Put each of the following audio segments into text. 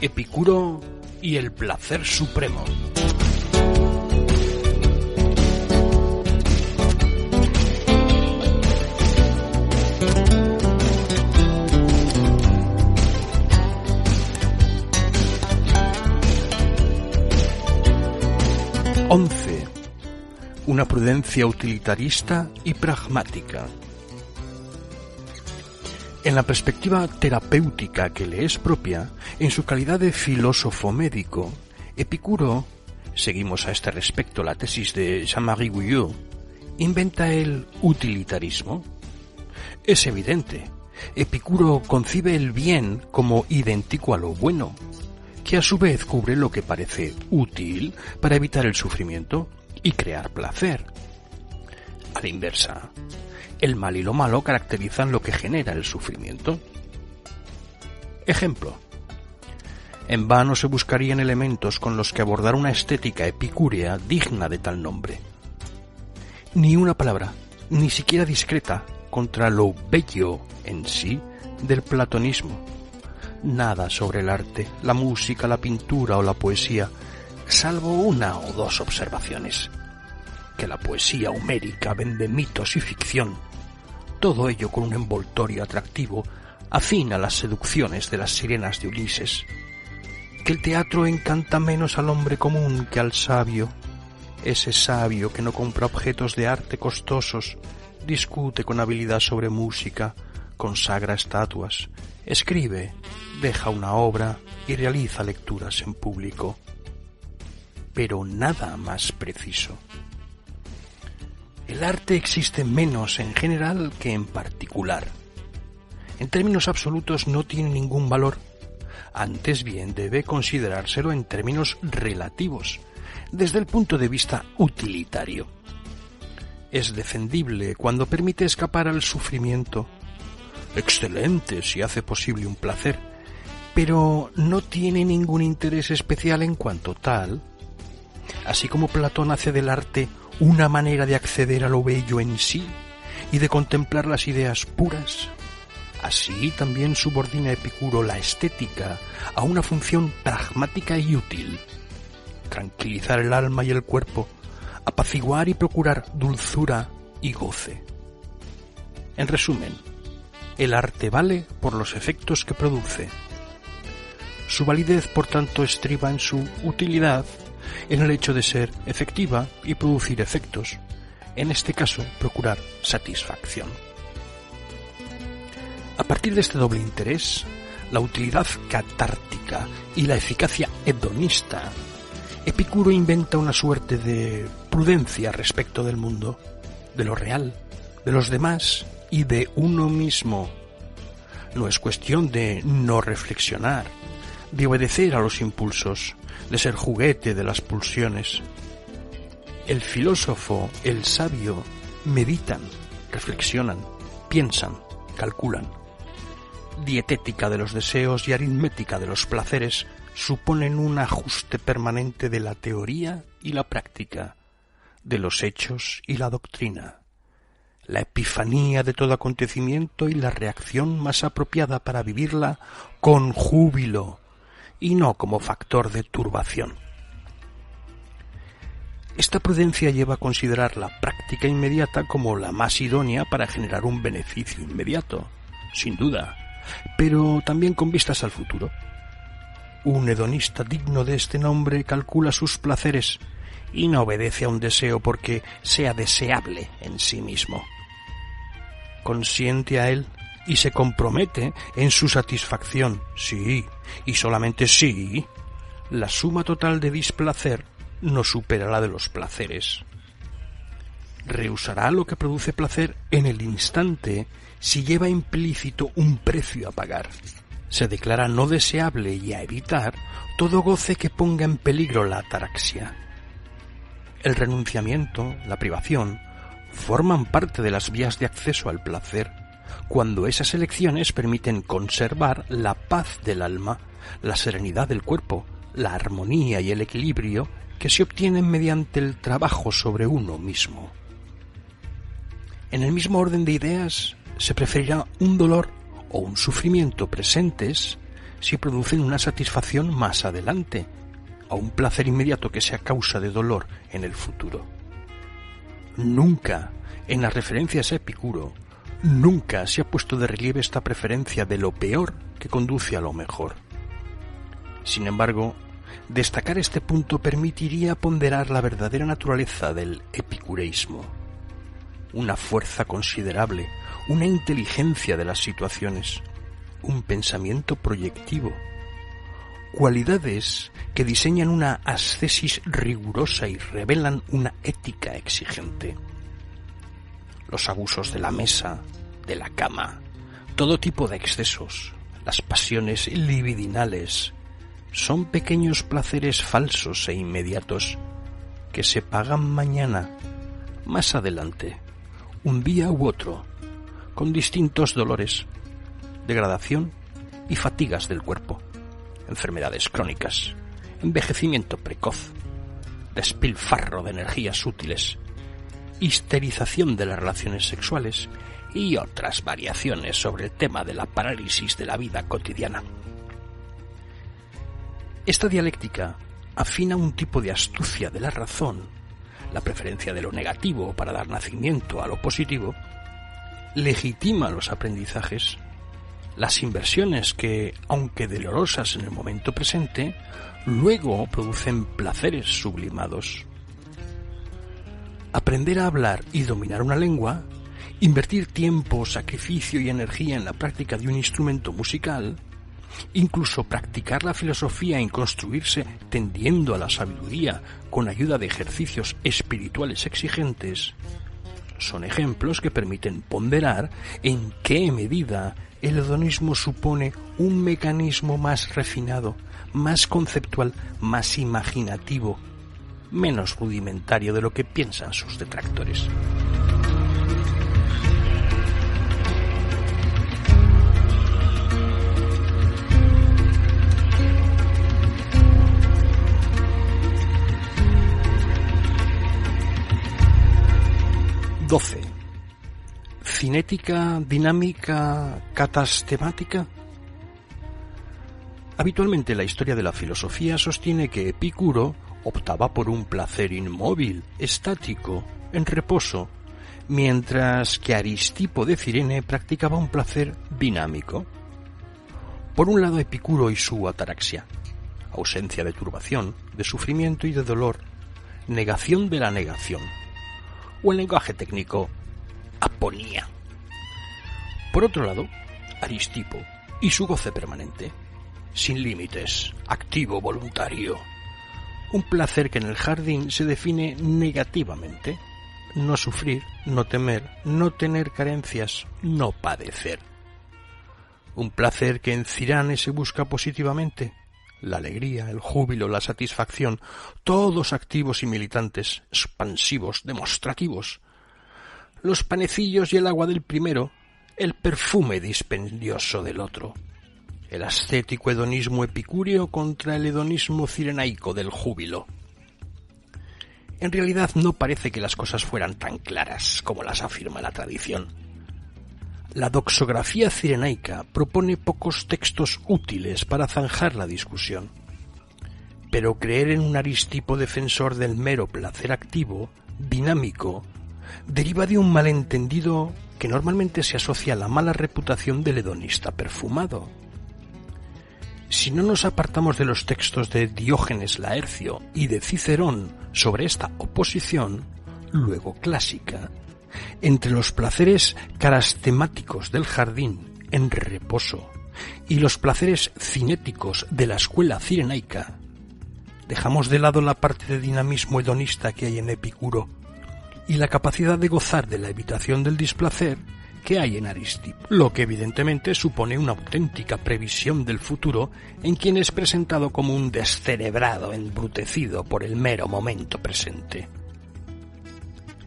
Epicuro y el placer supremo. Una prudencia utilitarista y pragmática. En la perspectiva terapéutica que le es propia, en su calidad de filósofo médico, Epicuro, seguimos a este respecto la tesis de Jean-Marie Guyot, inventa el utilitarismo. Es evidente, Epicuro concibe el bien como idéntico a lo bueno, que a su vez cubre lo que parece útil para evitar el sufrimiento y crear placer. A la inversa, el mal y lo malo caracterizan lo que genera el sufrimiento. Ejemplo: en vano se buscarían elementos con los que abordar una estética epicúrea digna de tal nombre. Ni una palabra, ni siquiera discreta, contra lo bello en sí del platonismo. Nada sobre el arte, la música, la pintura o la poesía, salvo una o dos observaciones: que la poesía homérica vende mitos y ficción, todo ello con un envoltorio atractivo afín a las seducciones de las sirenas de Ulises; que el teatro encanta menos al hombre común que al sabio, ese sabio que no compra objetos de arte costosos, discute con habilidad sobre música, consagra estatuas, escribe, deja una obra y realiza lecturas en público. Pero nada más preciso. El arte existe menos en general que en particular. En términos absolutos no tiene ningún valor. Antes bien debe considerárselo en términos relativos, desde el punto de vista utilitario. Es defendible cuando permite escapar al sufrimiento. Excelente si hace posible un placer, pero no tiene ningún interés especial en cuanto tal. Así como Platón hace del arte una manera de acceder a lo bello en sí y de contemplar las ideas puras, así también subordina Epicuro la estética a una función pragmática y útil: tranquilizar el alma y el cuerpo, apaciguar y procurar dulzura y goce. En resumen, el arte vale por los efectos que produce. Su validez, por tanto, estriba en su utilidad, en el hecho de ser efectiva y producir efectos, en este caso procurar satisfacción. A partir de este doble interés, la utilidad catártica y la eficacia hedonista, Epicuro inventa una suerte de prudencia respecto del mundo, de lo real, de los demás y de uno mismo. No es cuestión de no reflexionar, de obedecer a los impulsos, de ser juguete de las pulsiones. El filósofo, el sabio, meditan, reflexionan, piensan, calculan. Dietética de los deseos y aritmética de los placeres suponen un ajuste permanente de la teoría y la práctica, de los hechos y la doctrina, la epifanía de todo acontecimiento y la reacción más apropiada para vivirla con júbilo y no como factor de turbación. Esta prudencia lleva a considerar la práctica inmediata como la más idónea para generar un beneficio inmediato, sin duda, pero también con vistas al futuro. Un hedonista digno de este nombre calcula sus placeres y no obedece a un deseo porque sea deseable en sí mismo. Consiente a él y se compromete en su satisfacción, sí, y solamente sí, la suma total de displacer no supera la de los placeres. Rehusará lo que produce placer en el instante si lleva implícito un precio a pagar. Se declara no deseable y a evitar todo goce que ponga en peligro la ataraxia. El renunciamiento, la privación, forman parte de las vías de acceso al placer, cuando esas elecciones permiten conservar la paz del alma, la serenidad del cuerpo, la armonía y el equilibrio que se obtienen mediante el trabajo sobre uno mismo. En el mismo orden de ideas, se preferirá un dolor o un sufrimiento presentes si producen una satisfacción más adelante, a un placer inmediato que sea causa de dolor en el futuro. Nunca, en las referencias a Epicuro, nunca se ha puesto de relieve esta preferencia de lo peor que conduce a lo mejor. Sin embargo, destacar este punto permitiría ponderar la verdadera naturaleza del epicureísmo. Una fuerza considerable, una inteligencia de las situaciones, un pensamiento proyectivo, cualidades que diseñan una ascesis rigurosa y revelan una ética exigente. Los abusos de la mesa, de la cama, todo tipo de excesos, las pasiones libidinales, son pequeños placeres falsos e inmediatos que se pagan mañana, más adelante, un día u otro, con distintos dolores, degradación y fatigas del cuerpo, enfermedades crónicas, envejecimiento precoz, despilfarro de energías útiles, histerización de las relaciones sexuales y otras variaciones sobre el tema de la parálisis de la vida cotidiana. Esta dialéctica afina un tipo de astucia de la razón, la preferencia de lo negativo para dar nacimiento a lo positivo, legitima los aprendizajes, las inversiones que, aunque dolorosas en el momento presente, luego producen placeres sublimados. Aprender a hablar y dominar una lengua, invertir tiempo, sacrificio y energía en la práctica de un instrumento musical, incluso practicar la filosofía en construirse tendiendo a la sabiduría con ayuda de ejercicios espirituales exigentes, son ejemplos que permiten ponderar en qué medida el hedonismo supone un mecanismo más refinado, más conceptual, más imaginativo, menos rudimentario de lo que piensan sus detractores. Cinética, dinámica, catastemática. Habitualmente la historia de la filosofía sostiene que Epicuro optaba por un placer inmóvil, estático, en reposo, mientras que Aristipo de Cirene practicaba un placer dinámico. Por un lado, Epicuro y su ataraxia, ausencia de turbación, de sufrimiento y de dolor, negación de la negación, o en lenguaje técnico, aponía. Por otro lado, Aristipo y su goce permanente, sin límites, activo, voluntario, un placer que en el jardín se define negativamente: no sufrir, no temer, no tener carencias, no padecer. Un placer que en Cirane se busca positivamente: la alegría, el júbilo, la satisfacción, todos activos y militantes, expansivos, demostrativos. Los panecillos y el agua del primero, el perfume dispendioso del otro. El ascético hedonismo epicúreo contra el hedonismo cirenaico del júbilo. En realidad no parece que las cosas fueran tan claras como las afirma la tradición. La doxografía cirenaica propone pocos textos útiles para zanjar la discusión, pero creer en un Aristipo defensor del mero placer activo, dinámico, deriva de un malentendido que normalmente se asocia a la mala reputación del hedonista perfumado. Si no nos apartamos de los textos de Diógenes Laercio y de Cicerón sobre esta oposición, luego clásica, entre los placeres catastemáticos del jardín en reposo y los placeres cinéticos de la escuela cirenaica, dejamos de lado la parte de dinamismo hedonista que hay en Epicuro y la capacidad de gozar de la evitación del displacer que hay en Aristipo, lo que evidentemente supone una auténtica previsión del futuro en quien es presentado como un descerebrado embrutecido por el mero momento presente.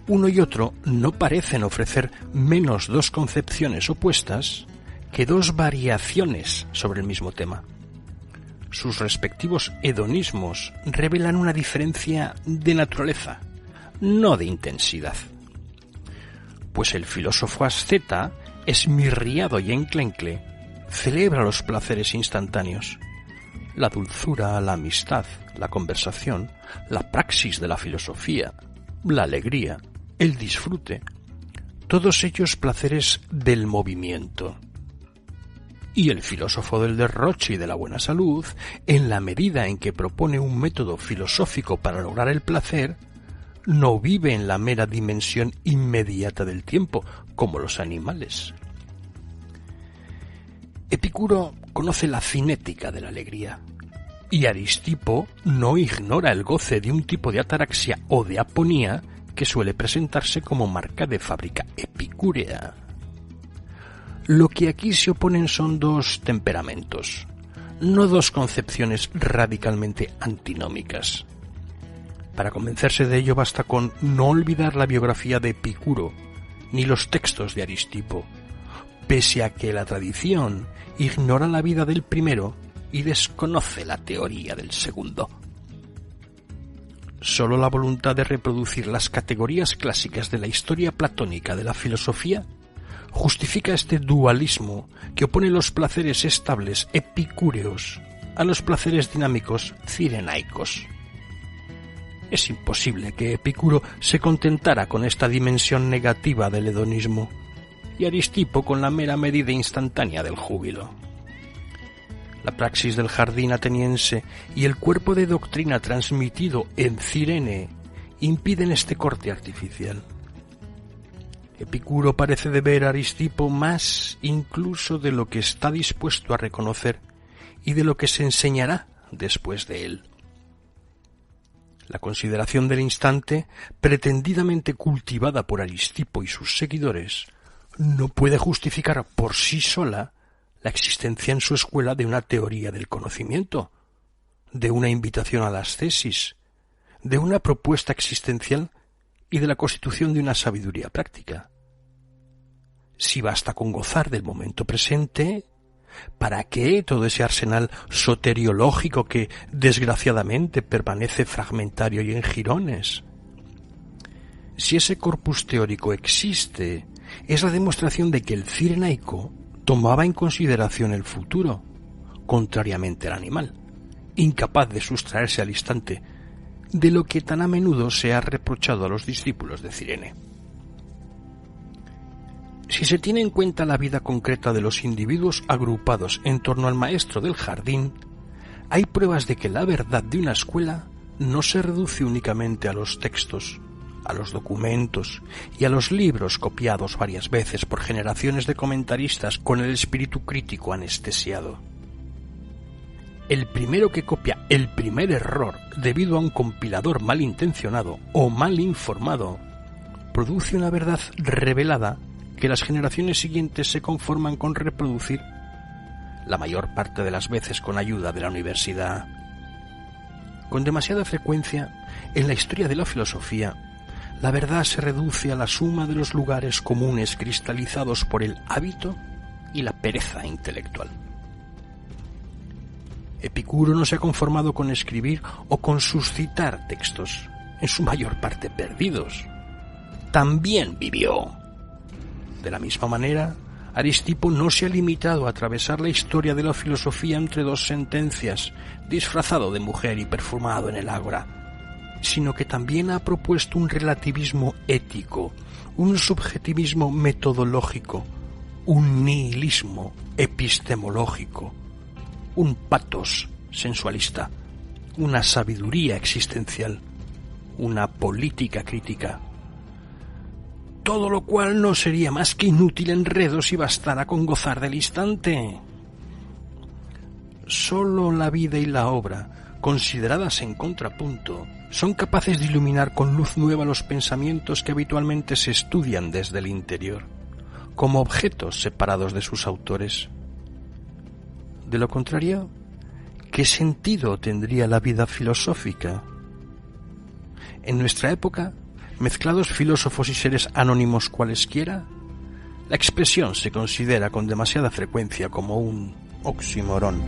Uno y otro no parecen ofrecer menos dos concepciones opuestas que dos variaciones sobre el mismo tema. Sus respectivos hedonismos revelan una diferencia de naturaleza, no de intensidad. Pues el filósofo asceta, esmirriado y enclencle, celebra los placeres instantáneos, la dulzura, la amistad, la conversación, la praxis de la filosofía, la alegría, el disfrute, todos ellos placeres del movimiento. Y el filósofo del derroche y de la buena salud, en la medida en que propone un método filosófico para lograr el placer, no vive en la mera dimensión inmediata del tiempo, como los animales. Epicuro conoce la cinética de la alegría, y Aristipo no ignora el goce de un tipo de ataraxia o de aponía que suele presentarse como marca de fábrica epicúrea. Lo que aquí se oponen son dos temperamentos, no dos concepciones radicalmente antinómicas. Para convencerse de ello basta con no olvidar la biografía de Epicuro, ni los textos de Aristipo, pese a que la tradición ignora la vida del primero y desconoce la teoría del segundo. Solo la voluntad de reproducir las categorías clásicas de la historia platónica de la filosofía justifica este dualismo que opone los placeres estables epicúreos a los placeres dinámicos cirenaicos. Es imposible que Epicuro se contentara con esta dimensión negativa del hedonismo y Aristipo con la mera medida instantánea del júbilo. La praxis del jardín ateniense y el cuerpo de doctrina transmitido en Cirene impiden este corte artificial. Epicuro parece deber a Aristipo más incluso de lo que está dispuesto a reconocer y de lo que se enseñará después de él. La consideración del instante, pretendidamente cultivada por Aristipo y sus seguidores, no puede justificar por sí sola la existencia en su escuela de una teoría del conocimiento, de una invitación a la ascesis, de una propuesta existencial y de la constitución de una sabiduría práctica. Si basta con gozar del momento presente, ¿para qué todo ese arsenal soteriológico que, desgraciadamente, permanece fragmentario y en jirones? Si ese corpus teórico existe, es la demostración de que el cirenaico tomaba en consideración el futuro, contrariamente al animal, incapaz de sustraerse al instante, de lo que tan a menudo se ha reprochado a los discípulos de Cirene. Si se tiene en cuenta la vida concreta de los individuos agrupados en torno al maestro del jardín, hay pruebas de que la verdad de una escuela no se reduce únicamente a los textos, a los documentos y a los libros copiados varias veces por generaciones de comentaristas con el espíritu crítico anestesiado. El primero que copia el primer error debido a un compilador malintencionado o mal informado produce una verdad revelada que las generaciones siguientes se conforman con reproducir, la mayor parte de las veces con ayuda de la universidad. Con demasiada frecuencia, en la historia de la filosofía, la verdad se reduce a la suma de los lugares comunes cristalizados por el hábito y la pereza intelectual. Epicuro no se ha conformado con escribir o con suscitar textos, en su mayor parte perdidos. También vivió. De la misma manera, Aristipo no se ha limitado a atravesar la historia de la filosofía entre dos sentencias, disfrazado de mujer y perfumado en el ágora, sino que también ha propuesto un relativismo ético, un subjetivismo metodológico, un nihilismo epistemológico, un patos sensualista, una sabiduría existencial, una política crítica. Todo lo cual no sería más que inútil enredo si bastara con gozar del instante. Solo la vida y la obra, consideradas en contrapunto, son capaces de iluminar con luz nueva los pensamientos que habitualmente se estudian desde el interior, como objetos separados de sus autores. De lo contrario, ¿qué sentido tendría la vida filosófica? En nuestra época, mezclados filósofos y seres anónimos cualesquiera, la expresión se considera con demasiada frecuencia como un oxímoron.